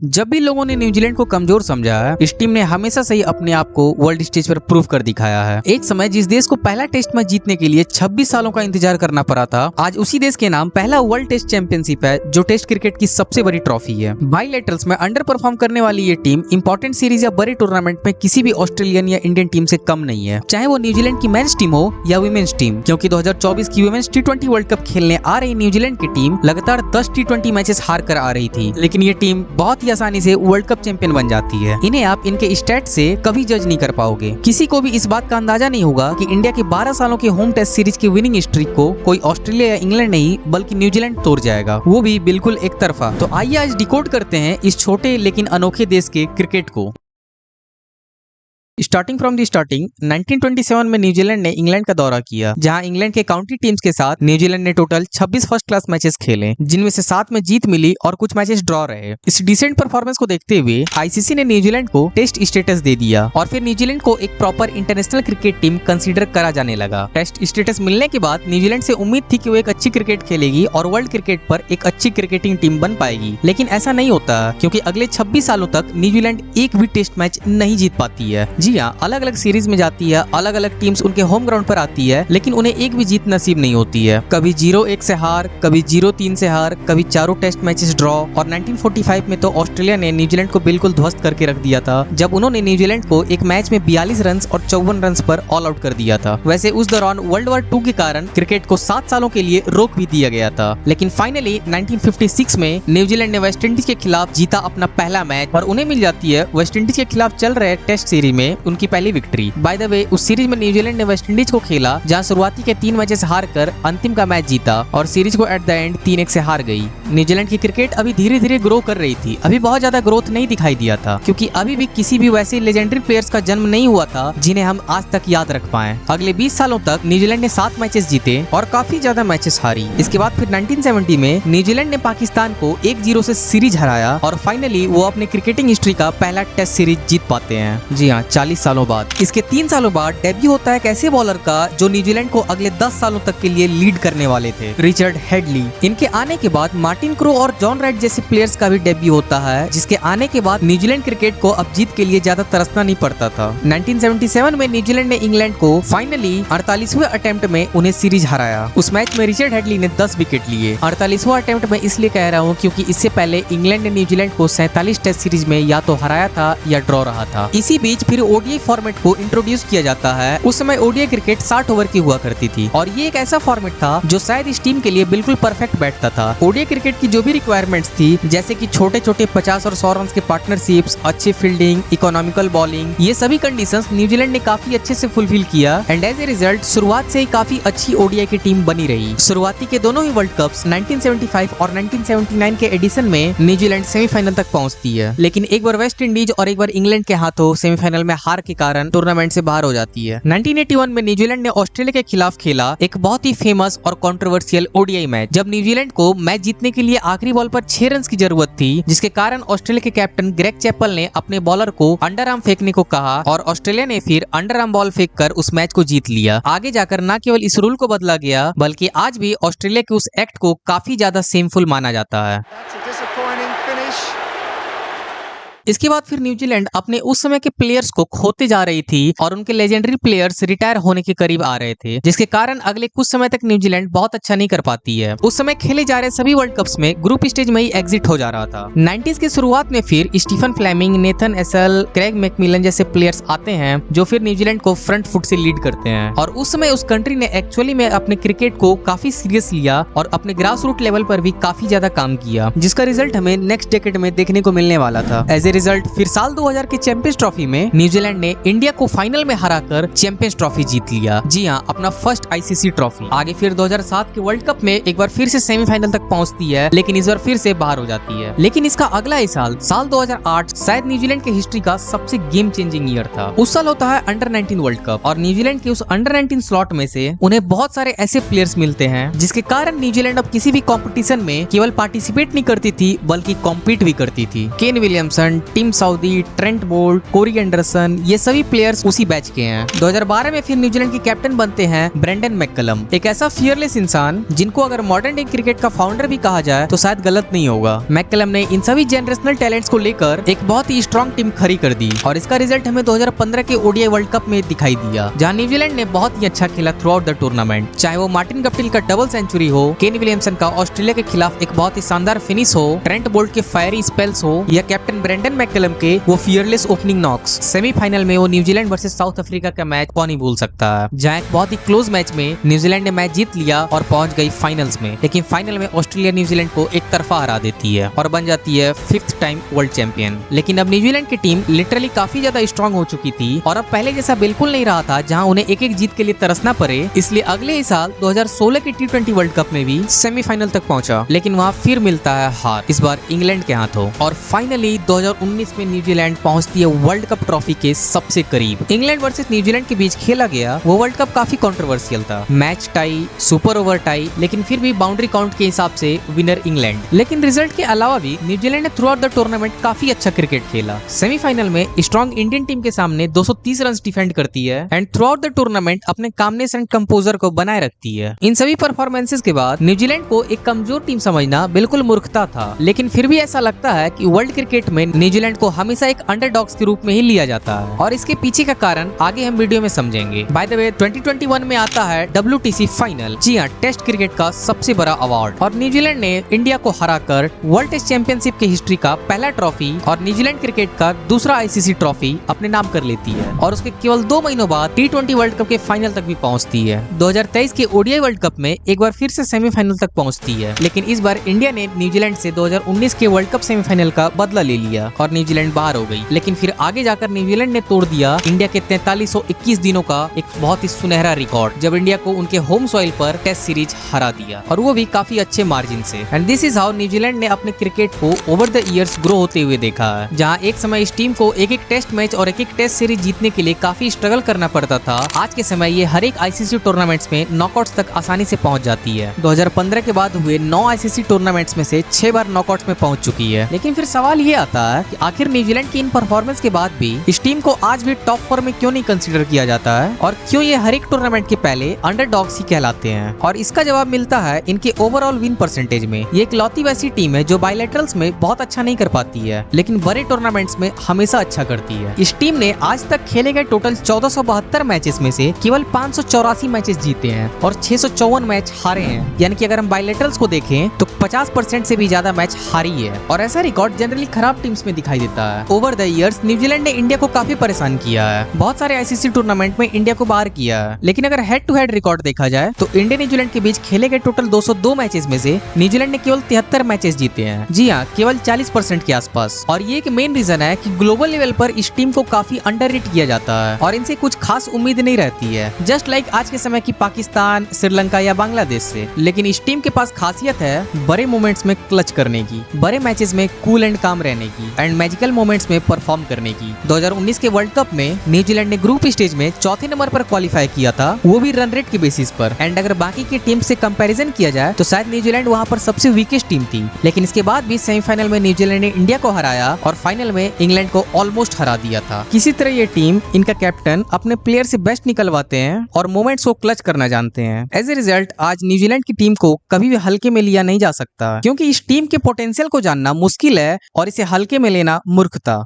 जब भी लोगों ने न्यूजीलैंड को कमजोर समझा है, इस टीम ने हमेशा से ही अपने आप को वर्ल्ड स्टेज पर प्रूव कर दिखाया है। एक समय जिस देश को पहला टेस्ट मैच जीतने के लिए 26 सालों का इंतजार करना पड़ा था, आज उसी देश के नाम पहला वर्ल्ड टेस्ट चैंपियनशिप है, जो टेस्ट क्रिकेट की सबसे बड़ी ट्रॉफी है। बाइलेटरल्स में अंडर परफॉर्म करने वाली ये टीम इंपॉर्टेंट सीरीज या बड़े टूर्नामेंट में किसी भी ऑस्ट्रेलियन या इंडियन टीम से कम नहीं है, चाहे वो न्यूजीलैंड की मेंस टीम हो या वुमेन्स टीम। क्योंकि 2024 की वुमेन्स टी20 वर्ल्ड कप खेलने आ रही न्यूजीलैंड की टीम लगातार 10 टी20 मैचेस हार कर आ रही थी, लेकिन ये टीम बहुत ही आसानी से वर्ल्ड कप चैंपियन बन जाती है। इन्हें आप इनके स्टैट से कभी जज नहीं कर पाओगे। किसी को भी इस बात का अंदाजा नहीं होगा कि इंडिया के 12 सालों के होम टेस्ट सीरीज की विनिंग स्ट्रीक को कोई ऑस्ट्रेलिया या इंग्लैंड नहीं बल्कि न्यूजीलैंड तोड़ जाएगा, वो भी बिल्कुल एक तरफा। तो आइए आज डिकोड करते हैं इस छोटे लेकिन अनोखे देश के क्रिकेट को। स्टार्टिंग फ्रॉम दी स्टार्टिंग 1927 में न्यूजीलैंड ने इंग्लैंड का दौरा किया, जहां इंग्लैंड के काउंटी टीम्स के साथ न्यूजीलैंड ने टोटल 26 फर्स्ट क्लास मैचेस खेले, जिनमें से 7 में जीत मिली और कुछ मैचेस ड्रॉ रहे। इस डिसेंट परफॉर्मेंस को देखते हुए आईसीसी ने न्यूजीलैंड को टेस्ट स्टेटस दे दिया और फिर न्यूजीलैंड को एक proper international cricket team consider करा जाने लगा। टेस्ट स्टेटस मिलने के बाद न्यूजीलैंड से उम्मीद थी कि वो एक अच्छी क्रिकेट खेलेगी और वर्ल्ड क्रिकेट पर एक अच्छी क्रिकेटिंग टीम बन पाएगी, लेकिन ऐसा नहीं होता, क्योंकि अगले 26 सालों तक न्यूजीलैंड एक भी टेस्ट मैच नहीं जीत पाती है। जी हाँ, अलग अलग सीरीज में जाती है, अलग अलग टीम्स उनके होम ग्राउंड पर आती है, लेकिन उन्हें एक भी जीत नसीब नहीं होती है। कभी 0-1 से हार, कभी 0-3 से हार, कभी चारों टेस्ट मैचेस ड्रॉ। और 1945 में तो ऑस्ट्रेलिया ने न्यूजीलैंड को बिल्कुल ध्वस्त करके रख दिया था, जब उन्होंने न्यूजीलैंड को एक मैच में 42 रन और 54 रन पर ऑल आउट कर दिया था। वैसे उस दौरान वर्ल्ड वॉर 2 के कारण क्रिकेट को 7 सालों के लिए रोक भी दिया गया था, लेकिन फाइनली 1956 में न्यूजीलैंड ने वेस्टइंडीज के खिलाफ जीता अपना पहला मैच और उन्हें मिल जाती है वेस्टइंडीज के खिलाफ चल रहे टेस्ट सीरीज में उनकी पहली विक्ट्री। बाय द वे, उस सीरीज में न्यूजीलैंड ने वेस्टइंडीज को खेला, जहां शुरुआती के 3 मैचेस हार कर अंतिम का मैच जीता और सीरीज को एट द एंड 3-1 से हार गई। न्यूजीलैंड की क्रिकेट अभी धीरे धीरे ग्रो कर रही थी, अभी बहुत ज्यादा ग्रोथ नहीं दिखाई दिया था, क्योंकि अभी भी किसी भी वैसे लेजेंडरी प्लेयर्स का जन्म नहीं हुआ था जिन्हें हम आज तक याद रख पाए। अगले 20 सालों तक न्यूजीलैंड ने 7 मैचेस जीते और काफी ज्यादा मैचेस हारी। इसके बाद फिर 1970 में न्यूजीलैंड ने पाकिस्तान को 1-0 से सीरीज हराया और फाइनली वो अपने क्रिकेटिंग हिस्ट्री का पहला टेस्ट सीरीज जीत पाते हैं। जी हाँ, 40 सालों बाद। इसके 3 सालों बाद डेब्यू होता है एक ऐसे बॉलर का जो न्यूजीलैंड को अगले 10 सालों तक के लिए लीड करने वाले थे, रिचर्ड हेडली। इनके आने के बाद मार्टिन क्रो और जॉन राइट जैसे प्लेयर्स का भी डेब्यू होता है, जिसके आने के बाद न्यूजीलैंड क्रिकेट को अब जीत के लिए ज्यादा तरसना नहीं पड़ता था। 1977 में न्यूजीलैंड ने इंग्लैंड को फाइनली 48वें अटेम्प्ट में उन्हें सीरीज हराया। उस मैच में रिचर्ड हेडली ने 10 विकेट लिए। 48वां अटेम्प्ट में इसलिए कह रहा हूँ क्योंकि इससे पहले इंग्लैंड ने न्यूजीलैंड को 47 टेस्ट सीरीज में या तो हराया था या ड्रॉ रहा था। इसी बीच फिर ओडीआई फॉर्मेट को इंट्रोड्यूस किया जाता है। उस समय ओडीआई क्रिकेट 60 ओवर की हुआ करती थी और ये एक ऐसा फॉर्मेट था जो शायद इस टीम के लिए बिल्कुल परफेक्ट बैठता था। ओडीआई क्रिकेट की जो भी रिक्वायरमेंट्स थी, जैसे कि छोटे छोटे 50 और 100 रन के पार्टनरशिप्स, अच्छी फील्डिंग, इकोनॉमिकल बॉलिंग, ये सभी कंडीशंस न्यूजीलैंड ने काफी अच्छे से फुलफिल किया एंड एज ए रिजल्ट शुरुआत से ही काफी अच्छी ओडीआई की टीम बनी रही। शुरुआती के दोनों ही वर्ल्ड कप्स 1975 और 1979 के एडिशन में न्यूजीलैंड सेमीफाइनल तक पहुंचती है, लेकिन एक बार वेस्ट इंडीज और एक बार इंग्लैंड के हाथों सेमीफाइनल में हार के कारण टूर्नामेंट से बाहर हो जाती है। 1981 में न्यूजीलैंड ने ऑस्ट्रेलिया के खिलाफ खेला एक बहुत ही फेमस और कंट्रोवर्शियल ओडीआई मैच, जब न्यूजीलैंड को मैच जीतने के लिए आखिरी बॉल पर 6 रन की जरूरत थी, जिसके कारण ऑस्ट्रेलिया के कैप्टन ग्रेग चैपल ने अपने बॉलर को अंडर आर्म फेंकने को कहा और ऑस्ट्रेलिया ने फिर अंडर आर्म बॉल फेंक कर उस मैच को जीत लिया। आगे जाकर न केवल इस रूल को बदला गया, बल्कि आज भी ऑस्ट्रेलिया के उस एक्ट को काफी ज्यादा शेमफुल माना जाता है। इसके बाद फिर न्यूजीलैंड अपने उस समय के प्लेयर्स को खोते जा रही थी और उनके लेजेंडरी प्लेयर्स रिटायर होने के करीब आ रहे थे, जिसके कारण अगले कुछ समय तक न्यूजीलैंड बहुत अच्छा नहीं कर पाती है। उस समय खेले जा रहे सभी वर्ल्ड कप्स में ग्रुप स्टेज में ही एग्जिट हो जा रहा था। 90s के शुरुआत में फिर Stephen Fleming, Nathan Astle, Craig McMillan जैसे प्लेयर्स आते हैं जो फिर न्यूजीलैंड को फ्रंट फुट से लीड करते हैं और उस समय उस कंट्री ने एक्चुअली में अपने क्रिकेट को काफी सीरियस लिया और अपने ग्रास रूट लेवल पर भी काफी ज्यादा काम किया, जिसका रिजल्ट हमें नेक्स्ट डेकेड में देखने को मिलने वाला था। एज ए रिजल्ट फिर साल 2000 के चैंपियंस ट्रॉफी में न्यूजीलैंड ने इंडिया को फाइनल में हराकर चैंपियंस ट्रॉफी जीत लिया। जी हाँ, अपना फर्स्ट आईसीसी ट्रॉफी। आगे फिर 2007 के वर्ल्ड कप में एक बार फिर से सेमीफाइनल तक पहुंचती है, लेकिन इस बार फिर से बाहर हो जाती है। लेकिन इसका अगला ही साल 2008 शायद न्यूजीलैंड की हिस्ट्री का सबसे गेम चेंजिंग ईयर था। उस साल होता है अंडर 19 वर्ल्ड कप और न्यूजीलैंड के उस अंडर 19 स्लॉट में से उन्हें बहुत सारे ऐसे प्लेयर्स मिलते हैं जिसके कारण न्यूजीलैंड अब किसी भी कॉम्पिटिशन में केवल पार्टिसिपेट नहीं करती थी बल्कि कॉम्पीट भी करती थी। Kane Williamson, Tim Southee, Trent Boult, Corey Anderson, ये सभी प्लेयर्स उसी बैच के हैं। 2012 में फिर न्यूजीलैंड के कैप्टन बनते हैं ब्रेंडन मैककलम, एक ऐसा फियरलेस इंसान जिनको अगर मॉडर्न डे क्रिकेट का फाउंडर भी कहा जाए तो शायद गलत नहीं होगा। मैककलम ने इन सभी जनरेशनल टैलेंट्स को लेकर एक बहुत ही स्ट्रॉन्ग टीम खड़ी कर दी और इसका रिजल्ट हमें 2015 के ओडीआई वर्ल्ड कप में दिखाई दिया, जहां न्यूजीलैंड ने बहुत ही अच्छा खेला थ्रू आउट द टूर्नामेंट। चाहे वो मार्टिन गप्टिल का डबल सेंचुरी हो, केन विलियमसन का ऑस्ट्रेलिया के खिलाफ एक बहुत ही शानदार फिनिश हो, ट्रेंट बोल्ट के फायरी स्पेल्स हो, या कैप्टन ब्रेंडन मैककलम के वो फियरलेस ओपनिंग नॉक्स। सेमीफाइनल में वो न्यूजीलैंड वर्सेस साउथ अफ्रीका का मैच कौन ही भूल सकता है, जहां एक बहुत ही क्लोज मैच में न्यूजीलैंड ने मैच जीत लिया और पहुंच गई फाइनल्स में। लेकिन फाइनल में ऑस्ट्रेलिया न्यूजीलैंड को एक तरफा हरा देती है और बन जाती है 5th टाइम वर्ल्ड चैंपियन। लेकिन अब न्यूजीलैंड की टीम लिटरली काफी ज्यादा स्ट्रॉन्ग हो चुकी थी और अब पहले जैसा बिल्कुल नहीं रहा था जहां उन्हें एक एक जीत के लिए तरसना पड़े। इसलिए अगले ही साल 2016 के T20 वर्ल्ड कप में भी सेमीफाइनल तक पहुंचा, लेकिन वहां फिर मिलता है हार, इस बार इंग्लैंड के हाथों। और फाइनली 2019 में न्यूजीलैंड पहुंचती है वर्ल्ड कप ट्रॉफी के सबसे करीब। इंग्लैंड वर्सेस न्यूजीलैंड के बीच खेला गया वो वर्ल्ड कप काफी कंट्रोवर्शियल था, match tie, super over tie, लेकिन फिर भी बाउंड्री काउंट के हिसाब से विनर इंग्लैंड। लेकिन रिजल्ट के अलावा भी न्यूजीलैंड ने थ्रू आउट द टूर्नामेंट काफी अच्छा क्रिकेट खेला। सेमीफाइनल में स्ट्रॉन्ग इंडियन टीम के सामने 230 रन डिफेंड करती है and through out the tournament अपने कामनेस एंड कंपोजर को बनाए रखती है। इन सभी परफॉर्मेंसेस के बाद न्यूजीलैंड को एक कमजोर टीम समझना बिल्कुल मूर्खता था, लेकिन फिर भी ऐसा लगता है कि वर्ल्ड क्रिकेट में न्यूजीलैंड को हमेशा एक अंडरडॉग्स के रूप में ही लिया जाता है और इसके पीछे का कारण आगे हम वीडियो में समझेंगे। बाय द वे 2021 में आता है WTC फाइनल, जी हाँ, टेस्ट क्रिकेट का सबसे बड़ा अवार्ड, और न्यूजीलैंड ने इंडिया को हराकर वर्ल्ड टेस्ट चैंपियनशिप की हिस्ट्री का पहला ट्रॉफी और न्यूजीलैंड क्रिकेट का दूसरा ICC ट्रॉफी अपने नाम कर लेती है और उसके केवल 2 महीनों बाद T20 वर्ल्ड कप के फाइनल तक भी पहुंचती है। 2023 के ODI वर्ल्ड कप में एक बार फिर से सेमीफाइनल तक पहुंचती है, लेकिन इस बार इंडिया ने न्यूजीलैंड से 2019 के वर्ल्ड कप सेमीफाइनल का बदला ले लिया और न्यूजीलैंड बाहर हो गई। लेकिन फिर आगे जाकर न्यूजीलैंड ने तोड़ दिया इंडिया के 4321 दिनों का एक बहुत ही सुनहरा रिकॉर्ड, जब इंडिया को उनके होम सॉइल पर टेस्ट सीरीज हरा दिया और वो भी काफी अच्छे मार्जिन से। And this is how New Zealand ने अपने क्रिकेट को ओवर द ईयर्स ग्रो होते हुए देखा है, जहां एक समय इस टीम को एक एक टेस्ट मैच और एक एक टेस्ट सीरीज जीतने के लिए काफी स्ट्रगल करना पड़ता था। आज के समय ये हर एक ICC टूर्नामेंट्स में नॉकआउट्स तक आसानी से पहुंच जाती है। 2015 के बाद हुए 9 ICC टूर्नामेंट्स में से 6 बार नॉकआउट्स में पहुंच चुकी है। लेकिन फिर सवाल ये आता है कि आखिर न्यूजीलैंड की इन परफॉर्मेंस के बाद भी इस टीम को आज भी टॉप 4 में क्यों नहीं कंसीडर किया जाता है और क्यों ये हर एक टूर्नामेंट के पहले अंडरडॉग्स ही कहलाते हैं। और इसका जवाब मिलता है इनके ओवरऑल विन परसेंटेज में। ये एक लौती वैसी टीम है जो बायलैटरल्स में बहुत अच्छा नहीं कर पाती है, लेकिन बड़े टूर्नामेंट्स में हमेशा अच्छा करती है। इस टीम ने आज तक खेले गए टोटल 1472 मैचेस में से केवल 584 मैचेस जीते हैं और 654 मैच हारे हैं, यानी कि अगर हम बायलैटरल्स को देखें तो 50% से भी ज्यादा मैच हारी है। और ऐसा रिकॉर्ड जनरली खराब टीम्स में दिखाई देता है। ओवर द ईयर्स न्यूजीलैंड ने इंडिया को काफी परेशान किया है, बहुत सारे ICC टूर्नामेंट में इंडिया को बाहर किया है। लेकिन अगर हेड टू हेड रिकॉर्ड देखा जाए तो इंडिया न्यूजीलैंड के बीच खेले गए टोटल 202 मैचेस में से न्यूजीलैंड ने केवल 73 मैचेस जीते हैं, जी हाँ, केवल 40% के आसपास। और ये एक मेन रीजन है कि ग्लोबल लेवल पर इस टीम को काफी अंडररेट किया जाता है और इनसे कुछ खास उम्मीद नहीं रहती है, जस्ट लाइक आज के समय की पाकिस्तान, श्रीलंका या बांग्लादेश से। लेकिन इस टीम के पास खासियत है बड़े मोमेंट्स में क्लच करने की, बड़े मैचेस में कूल एंड काम रहने की एंड मैजिकल मोमेंट्स में परफॉर्म करने की। 2019 के वर्ल्ड कप में न्यूजीलैंड ने ग्रुप स्टेज में चौथे नंबर पर क्वालिफाई किया था, वो भी रन रेट के बेसिस पर। एंड अगर बाकी की टीम से कंपैरिजन किया जाए तो शायद न्यूजीलैंड वहां पर सबसे वीकेस्ट टीम थी। लेकिन इसके बाद भी सेमीफाइनल में न्यूजीलैंड ने इंडिया को हराया और फाइनल में इंग्लैंड को ऑलमोस्ट हरा दिया था। किसी तरह ये टीम, इनका कैप्टन अपने प्लेयर से बेस्ट निकलवाते हैं और मोमेंट्स को क्लच करना जानते हैं। एज ए रिजल्ट आज न्यूजीलैंड की टीम को कभी भी हल्के में लिया नहीं जा सकता, क्योंकि इस टीम के पोटेंशियल को जानना मुश्किल है और इसे हल्के में लेना मूर्खता।